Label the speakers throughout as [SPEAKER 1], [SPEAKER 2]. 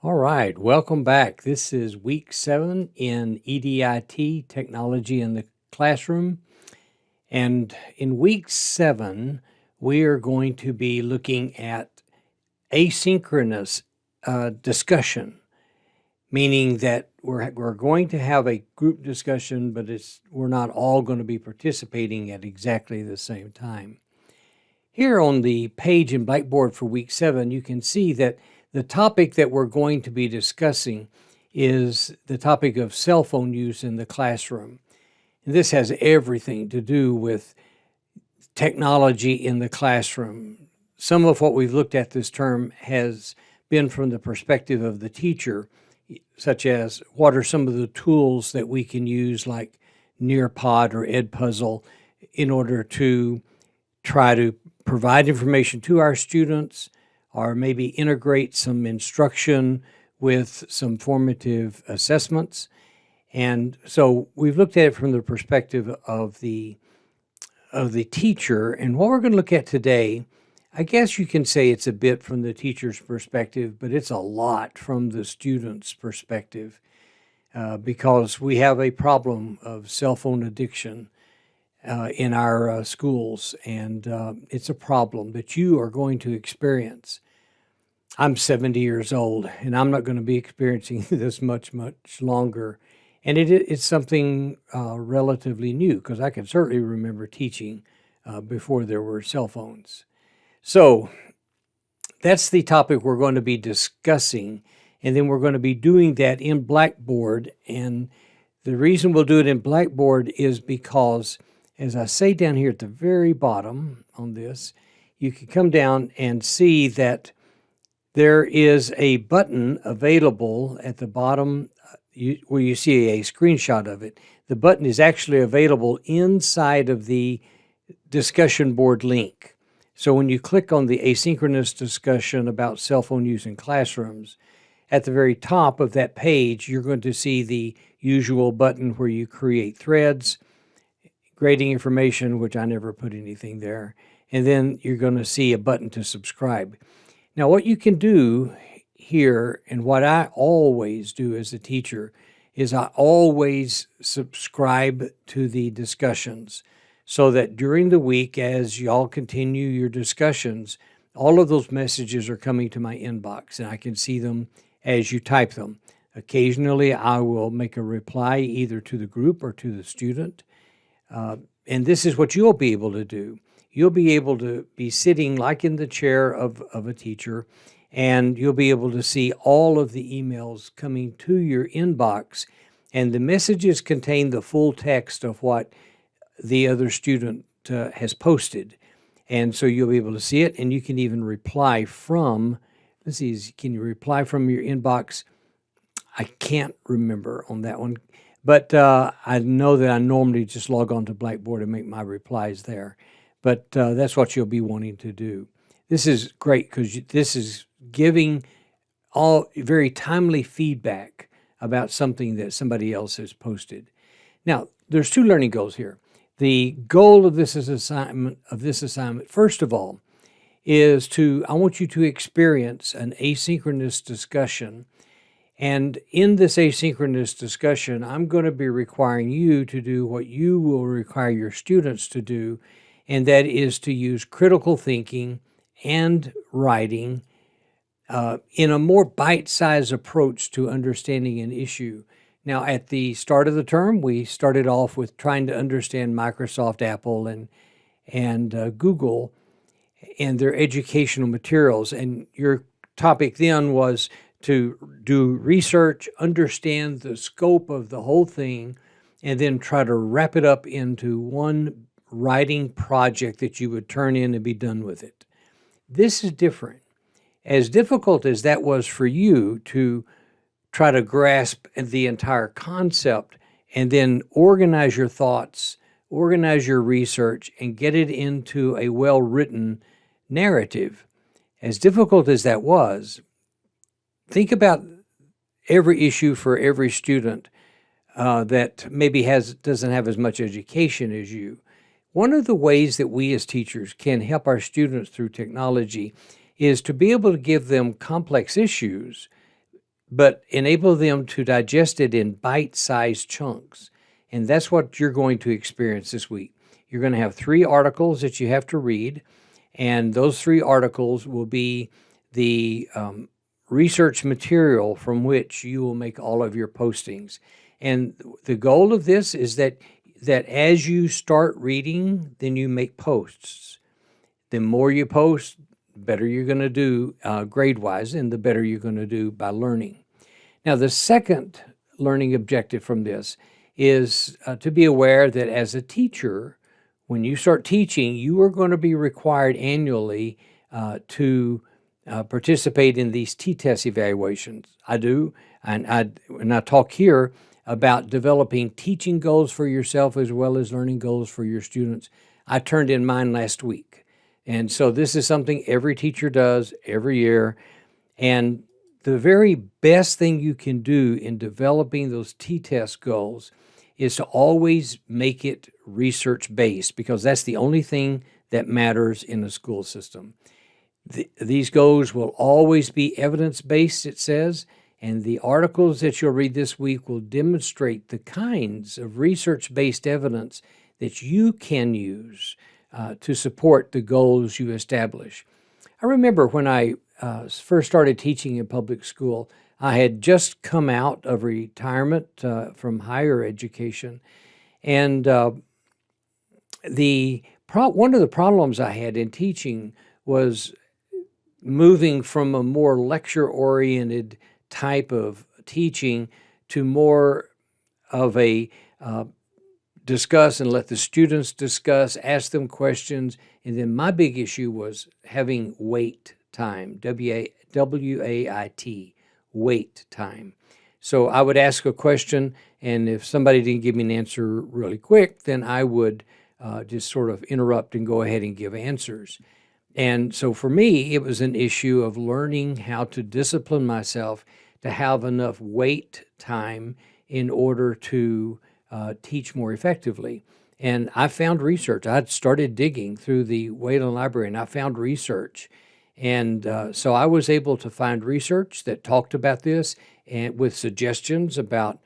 [SPEAKER 1] All right, welcome back. This is week 7 in EDIT, Technology in the Classroom. And in week 7, we are going to be looking at asynchronous discussion, meaning that we're going to have a group discussion, but we're not all going to be participating at exactly the same time. Here on the page in Blackboard for week 7, you can see that the topic that we're going to be discussing is the topic of cell phone use in the classroom. And this has everything to do with technology in the classroom. Some of what we've looked at this term has been from the perspective of the teacher, such as what are some of the tools that we can use like Nearpod or Edpuzzle in order to try to provide information to our students, or maybe integrate some instruction with some formative assessments. And so we've looked at it from the perspective of the teacher. And what we're going to look at today, I guess you can say it's a bit from the teacher's perspective, but it's a lot from the student's perspective because we have a problem of cell phone addiction in our schools, and it's a problem that you are going to experience. I'm 70 years old, and I'm not going to be experiencing this much longer. And it's something relatively new, because I can certainly remember teaching before there were cell phones. So that's the topic we're going to be discussing, and then we're going to be doing that in Blackboard. And the reason we'll do it in Blackboard is because, as I say down here at the very bottom on this, you can come down and see that there is a button available at the bottom where you see a screenshot of it. The button is actually available inside of the discussion board link. So when you click on the asynchronous discussion about cell phone use in classrooms, at the very top of that page, you're going to see the usual button where you create threads, grading information, which I never put anything there, and then you're going to see a button to subscribe. Now, what you can do here, and what I always do as a teacher, is I always subscribe to the discussions so that during the week, as y'all continue your discussions, all of those messages are coming to my inbox, and I can see them as you type them. Occasionally, I will make a reply either to the group or to the student. And this is what you'll be able to do. You'll be able to be sitting like in the chair of a teacher, and you'll be able to see all of the emails coming to your inbox, and the messages contain the full text of what the other student has posted. And so you'll be able to see it, and you can even reply from, let's see, can you reply from your inbox? I can't remember on that one. But I know that I normally just log on to Blackboard and make my replies there. But that's what you'll be wanting to do. This is great because this is giving all very timely feedback about something that somebody else has posted. Now, there's 2 learning goals here. The goal of this assignment, first of all, is I want you to experience an asynchronous discussion. And in this asynchronous discussion, I'm going to be requiring you to do what you will require your students to do, and that is to use critical thinking and writing in a more bite-sized approach to understanding an issue. Now, at the start of the term, we started off with trying to understand Microsoft, Apple, and Google and their educational materials. And your topic then was to do research, understand the scope of the whole thing, and then try to wrap it up into one writing project that you would turn in and be done with it. This is different. As difficult as that was for you to try to grasp the entire concept and then organize your thoughts, organize your research, and get it into a well-written narrative, as difficult as that was, think about every issue for every student that maybe doesn't have as much education as you. One of the ways that we as teachers can help our students through technology is to be able to give them complex issues but enable them to digest it in bite-sized chunks. And that's what you're going to experience this week. You're going to have 3 articles that you have to read, and those 3 articles will be the research material from which you will make all of your postings. And the goal of this is that as you start reading, then you make posts. The more you post, the better you're going to do grade-wise, and the better you're going to do by learning. Now, the second learning objective from this is to be aware that as a teacher, when you start teaching, you are going to be required annually to participate in these T-test evaluations. I do, and I talk here about developing teaching goals for yourself as well as learning goals for your students. I turned in mine last week. And so this is something every teacher does every year. And the very best thing you can do in developing those T-test goals is to always make it research-based, because that's the only thing that matters in a school system. These goals will always be evidence-based, it says, and the articles that you'll read this week will demonstrate the kinds of research-based evidence that you can use to support the goals you establish. I remember when I first started teaching in public school, I had just come out of retirement from higher education, and one of the problems I had in teaching was moving from a more lecture-oriented type of teaching to more of a discuss and let the students discuss, ask them questions. And then my big issue was having wait time, W-A-I-T, wait time. So I would ask a question, and if somebody didn't give me an answer really quick, then I would just sort of interrupt and go ahead and give answers. And so for me, it was an issue of learning how to discipline myself to have enough wait time in order to teach more effectively. And I found research. I started digging through the Wayland Library, and I found research. And so I was able to find research that talked about this, and with suggestions about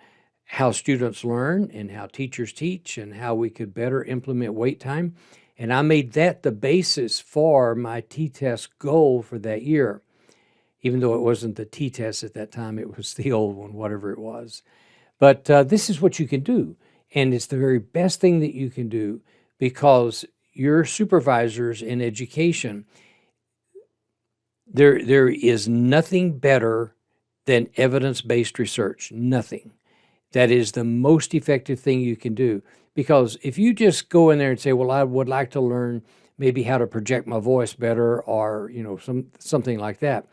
[SPEAKER 1] how students learn and how teachers teach and how we could better implement wait time. And I made that the basis for my T-test goal for that year. Even though it wasn't the T-test at that time, it was the old one, whatever it was. But this is what you can do. And it's the very best thing that you can do, because your supervisors in education, there is nothing better than evidence-based research, nothing. That is the most effective thing you can do. Because if you just go in there and say, well, I would like to learn maybe how to project my voice better, or something like that,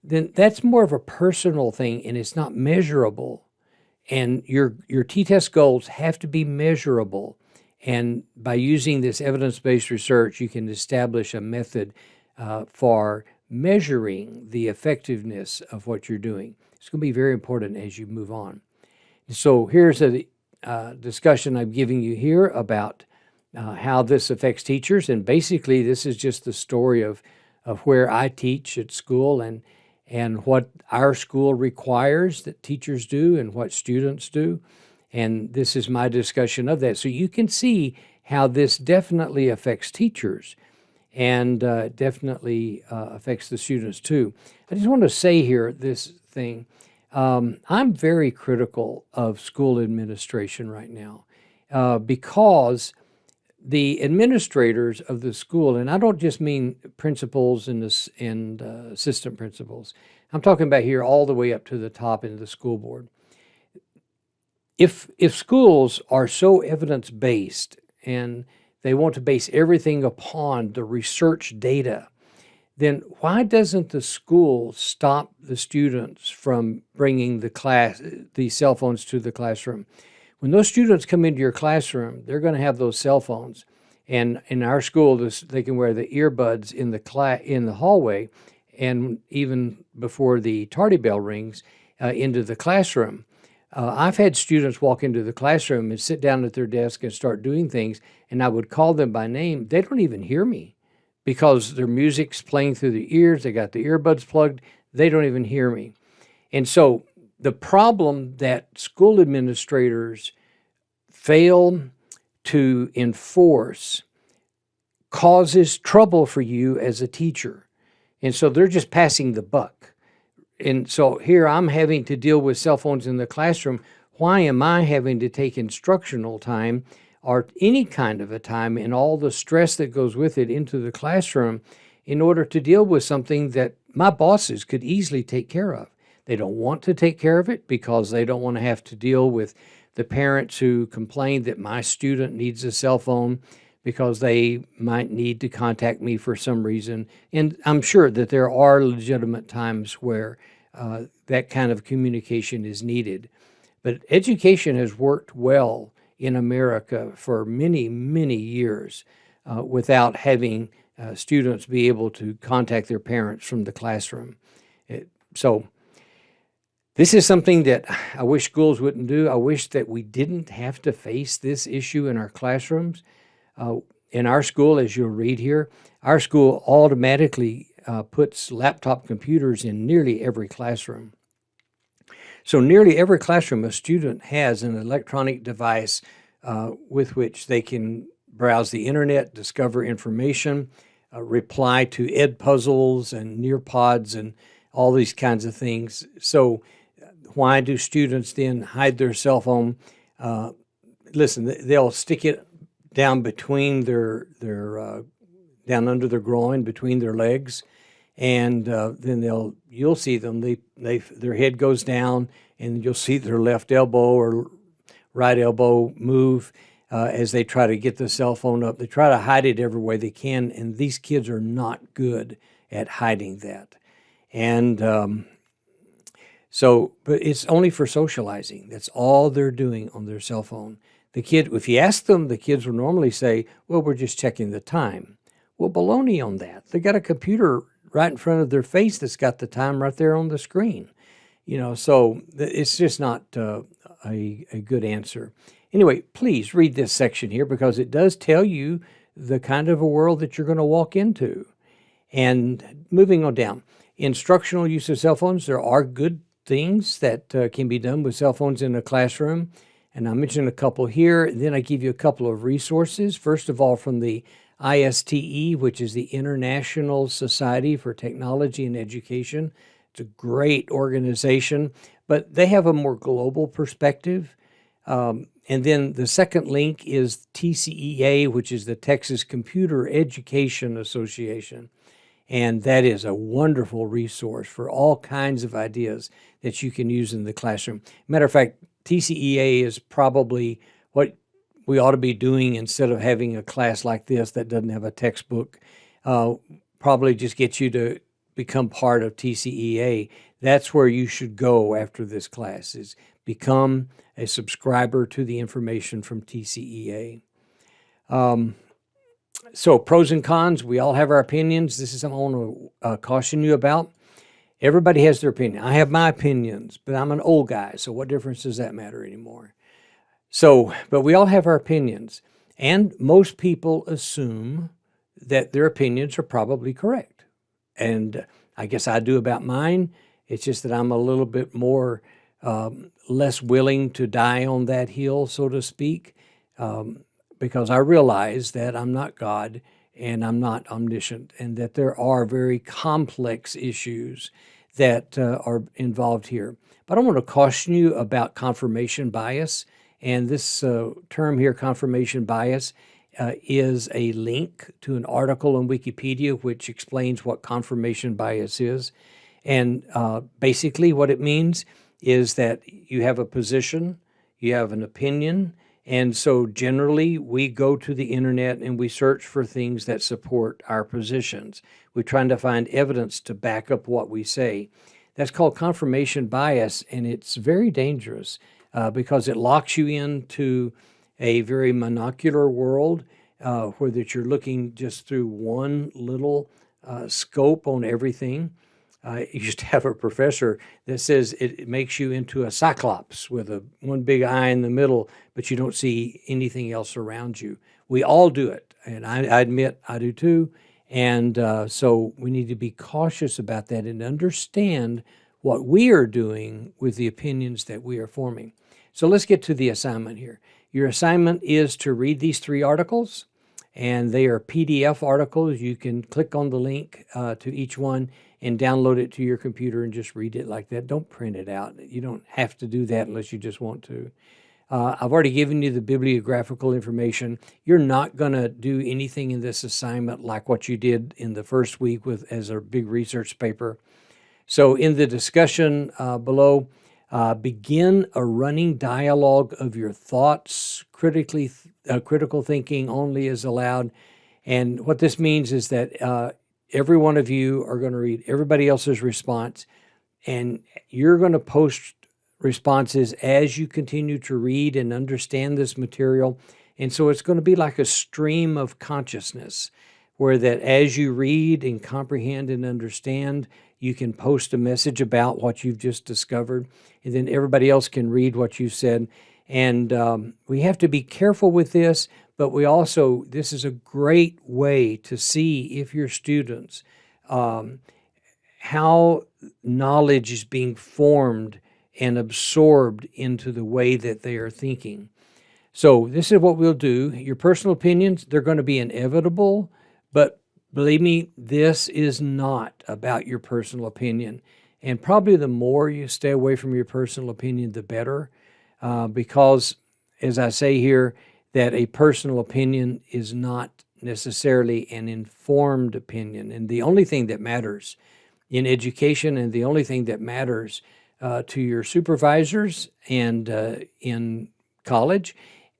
[SPEAKER 1] then that's more of a personal thing, and it's not measurable. And your T-test goals have to be measurable. And by using this evidence-based research, you can establish a method for measuring the effectiveness of what you're doing. It's going to be very important as you move on. So here's a discussion I'm giving you here about how this affects teachers. And basically, this is just the story of where I teach at school, and what our school requires that teachers do and what students do. And this is my discussion of that. So you can see how this definitely affects teachers, and definitely affects the students too. I just want to say here this thing. I'm very critical of school administration right now because the administrators of the school, and I don't just mean principals and assistant principals, I'm talking about here all the way up to the top into the school board. If schools are so evidence-based and they want to base everything upon the research data, then why doesn't the school stop the students from bringing the cell phones to the classroom? When those students come into your classroom, they're going to have those cell phones. And in our school, they can wear the earbuds in the hallway, and even before the tardy bell rings, into the classroom. I've had students walk into the classroom and sit down at their desk and start doing things, and I would call them by name. They don't even hear me because their music's playing through their ears. They got the earbuds plugged. They don't even hear me. And so the problem that school administrators fail to enforce causes trouble for you as a teacher. And so they're just passing the buck. And so here I'm having to deal with cell phones in the classroom. Why am I having to take instructional time or any kind of a time and all the stress that goes with it into the classroom in order to deal with something that my bosses could easily take care of? They don't want to take care of it because they don't want to have to deal with the parents who complain that my student needs a cell phone because they might need to contact me for some reason. And I'm sure that there are legitimate times where that kind of communication is needed. But education has worked well in America for many, many years without having students be able to contact their parents from the classroom. So this is something that I wish schools wouldn't do. I wish that we didn't have to face this issue in our classrooms. In our school, as you'll read here, our school automatically puts laptop computers in nearly every classroom. So nearly every classroom, a student has an electronic device with which they can browse the internet, discover information, reply to ed puzzles and Nearpods and all these kinds of things. So why do students then hide their cell phone? Listen, they'll stick it down between their down under their groin, between their legs, and then you'll see them. Their head goes down, and you'll see their left elbow or right elbow move as they try to get the cell phone up. They try to hide it every way they can, and these kids are not good at hiding that. And but it's only for socializing. That's all they're doing on their cell phone. If you ask them, the kids will normally say, well, we're just checking the time. Well, baloney on that. They got a computer right in front of their face that's got the time right there on the screen. So it's just not a good answer. Anyway, please read this section here because it does tell you the kind of a world that you're going to walk into. And moving on down, instructional use of cell phones. There are good things that can be done with cell phones in a classroom. And I mentioned a couple here, and then I give you a couple of resources. First of all, from the ISTE, which is the International Society for Technology and Education. It's a great organization, but they have a more global perspective. And then the second link is TCEA, which is the Texas Computer Education Association. And that is a wonderful resource for all kinds of ideas that you can use in the classroom. Matter of fact, TCEA is probably what we ought to be doing instead of having a class like this that doesn't have a textbook. Probably just get you to become part of TCEA. That's where you should go after this class, is become a subscriber to the information from TCEA. So pros and cons, we all have our opinions. This is something I want to caution you about. Everybody has their opinion. I have my opinions, but I'm an old guy, so what difference does that matter anymore? But we all have our opinions, and most people assume that their opinions are probably correct. And I guess I do about mine. It's just that I'm a little bit more less willing to die on that hill, so to speak, because I realize that I'm not God and I'm not omniscient, and that there are very complex issues that are involved here. But I want to caution you about confirmation bias. And this term here, confirmation bias, is a link to an article on Wikipedia which explains what confirmation bias is. And basically what it means is that you have a position, you have an opinion, and so generally we go to the internet and we search for things that support our positions. We're trying to find evidence to back up what we say. That's called confirmation bias, and it's very dangerous because it locks you into a very monocular world where that you're looking just through one little scope on everything. I used to have a professor that says it makes you into a cyclops with one big eye in the middle, but you don't see anything else around you. We all do it, and I admit I do too. And so we need to be cautious about that and understand what we are doing with the opinions that we are forming. So let's get to the assignment here. Your assignment is to read these 3 articles, and they are PDF articles. You can click on the link to each one and download it to your computer and just read it like that. Don't print it out. You don't have to do that unless you just want to. I've already given you the bibliographical information. You're not going to do anything in this assignment like what you did in the first week as a big research paper. So in the discussion below, begin a running dialogue of your thoughts. Critical thinking only is allowed. And what this means is that every one of you are going to read everybody else's response, and you're going to post responses as you continue to read and understand this material. And so it's going to be like a stream of consciousness, where that as you read and comprehend and understand, you can post a message about what you've just discovered, and then everybody else can read what you said. And we have to be careful with this, but this is a great way to see if your students, how knowledge is being formed and absorbed into the way that they are thinking. So this is what we'll do. Your personal opinions, they're going to be inevitable, but believe me, this is not about your personal opinion. And probably the more you stay away from your personal opinion, the better, because, as I say here, that a personal opinion is not necessarily an informed opinion. And the only thing that matters in education, and the only thing that matters to your supervisors and in college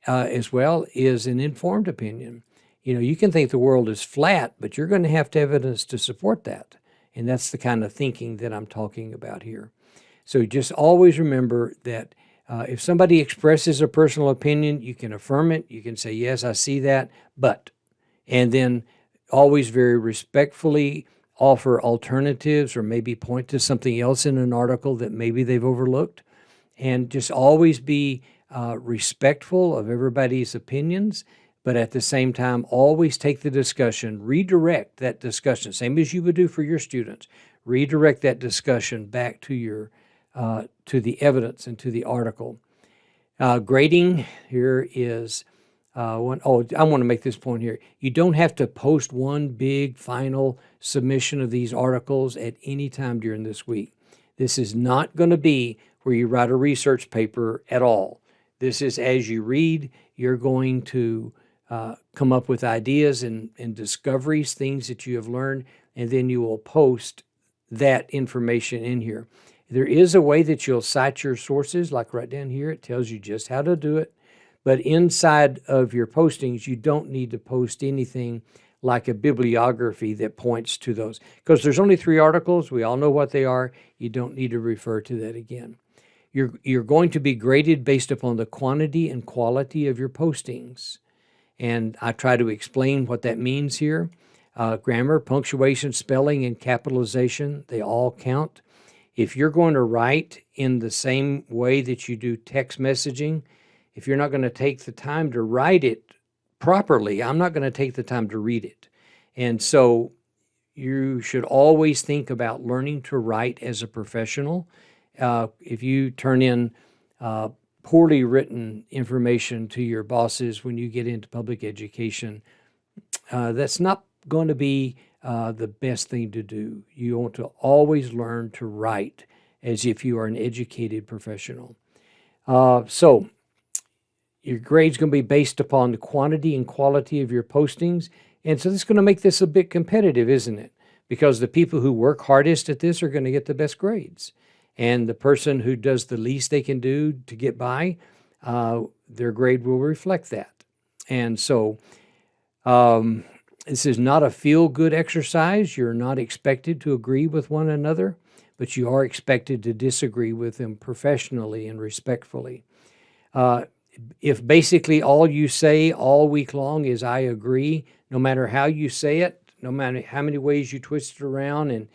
[SPEAKER 1] as well, is an informed opinion. You can think the world is flat, but you're going to have evidence to support that. And that's the kind of thinking that I'm talking about here. So just always remember that if somebody expresses a personal opinion, you can affirm it. You can say, yes, I see that, but, and then always very respectfully offer alternatives, or maybe point to something else in an article that maybe they've overlooked. And just always be respectful of everybody's opinions, but at the same time, always take the discussion, redirect that discussion, same as you would do for your students. Redirect that discussion back to your to the evidence and to the article. Grading here is I want to make this point here. You don't have to post one big final submission of these articles at any time during this week. This is not going to be where you write a research paper at all. This is as you read, you're going to come up with ideas and discoveries, things that you have learned, and then you will post that information in here. There is a way that you'll cite your sources, like right down here. It tells you just how to do it. But inside of your postings, you don't need to post anything like a bibliography that points to those. Because there's only 3 articles. We all know what they are. You don't need to refer to that again. You're going to be graded based upon the quantity and quality of your postings. And I try to explain what that means here. Grammar, punctuation, spelling, and capitalization, they all count. If you're going to write in the same way that you do text messaging, if you're not going to take the time to write it properly, I'm not going to take the time to read it. And so you should always think about learning to write as a professional. If you turn in poorly written information to your bosses when you get into public education, that's not going to be the best thing to do. You want to always learn to write as if you are an educated professional. So your grade's going to be based upon the quantity and quality of your postings. And so this is going to make this a bit competitive, isn't it? Because the people who work hardest at this are going to get the best grades. And the person who does the least they can do to get by, their grade will reflect that. And so this is not a feel-good exercise. You're not expected to agree with one another, but you are expected to disagree with them professionally and respectfully. If basically all you say all week long is "I agree," no matter how you say it, no matter how many ways you twist it around,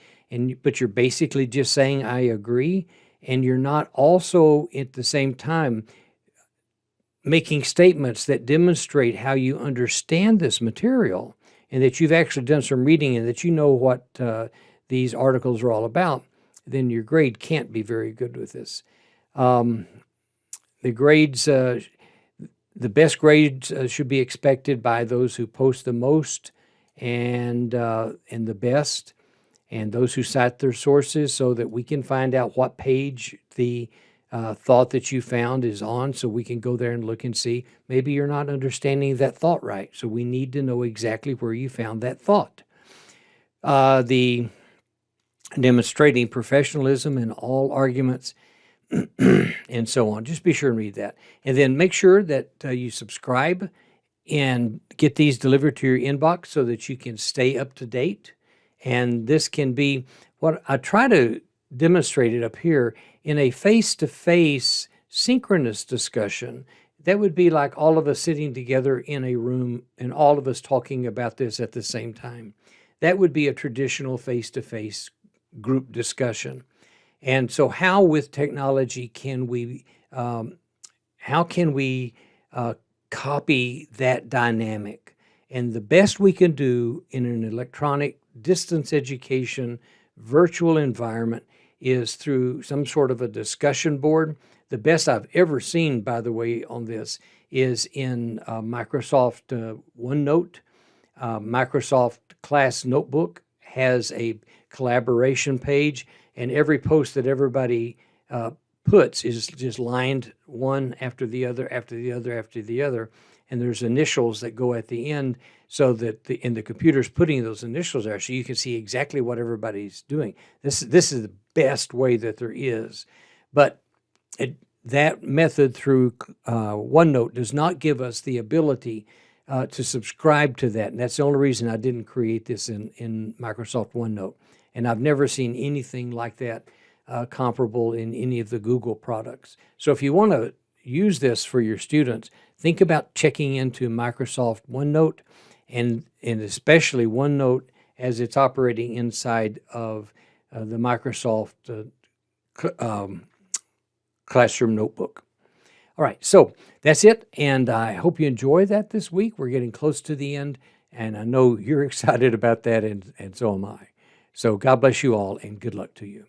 [SPEAKER 1] but you're basically just saying "I agree," and you're not also at the same time making statements that demonstrate how you understand this material and that you've actually done some reading and that you know what these articles are all about, then your grade can't be very good with this. The grades, the best grades should be expected by those who post the most and the best, and those who cite their sources, so that we can find out what page the thought that you found is on, so we can go there and look and see maybe you're not understanding that thought right. So we need to know exactly where you found that thought. The demonstrating professionalism in all arguments and so on. Just be sure and read that. And then make sure that you subscribe and get these delivered to your inbox so that you can stay up to date. And this can be what I try to demonstrate it up here in a face-to-face synchronous discussion. That would be like all of us sitting together in a room and all of us talking about this at the same time. That would be a traditional face-to-face group discussion. And so how with technology can we copy that dynamic? And the best we can do in an electronic distance education virtual environment is through some sort of a discussion board. The best I've ever seen, by the way, on this is in Microsoft OneNote. Microsoft Class Notebook has a collaboration page, and every post that everybody puts is just lined one after the other, after the other, after the other, and there's initials that go at the end, so that the computer's putting those initials there, so you can see exactly what everybody's doing. This is the best way that there is, but that method through OneNote does not give us the ability to subscribe to that, and that's the only reason I didn't create this in Microsoft OneNote. And I've never seen anything like that comparable in any of the Google products. So if you want to use this for your students, think about checking into Microsoft OneNote, and especially OneNote as it's operating inside of the Microsoft Classroom Notebook. All right, so that's it, and I hope you enjoy that this week. We're getting close to the end, and I know you're excited about that, and so am I. So God bless you all, and good luck to you.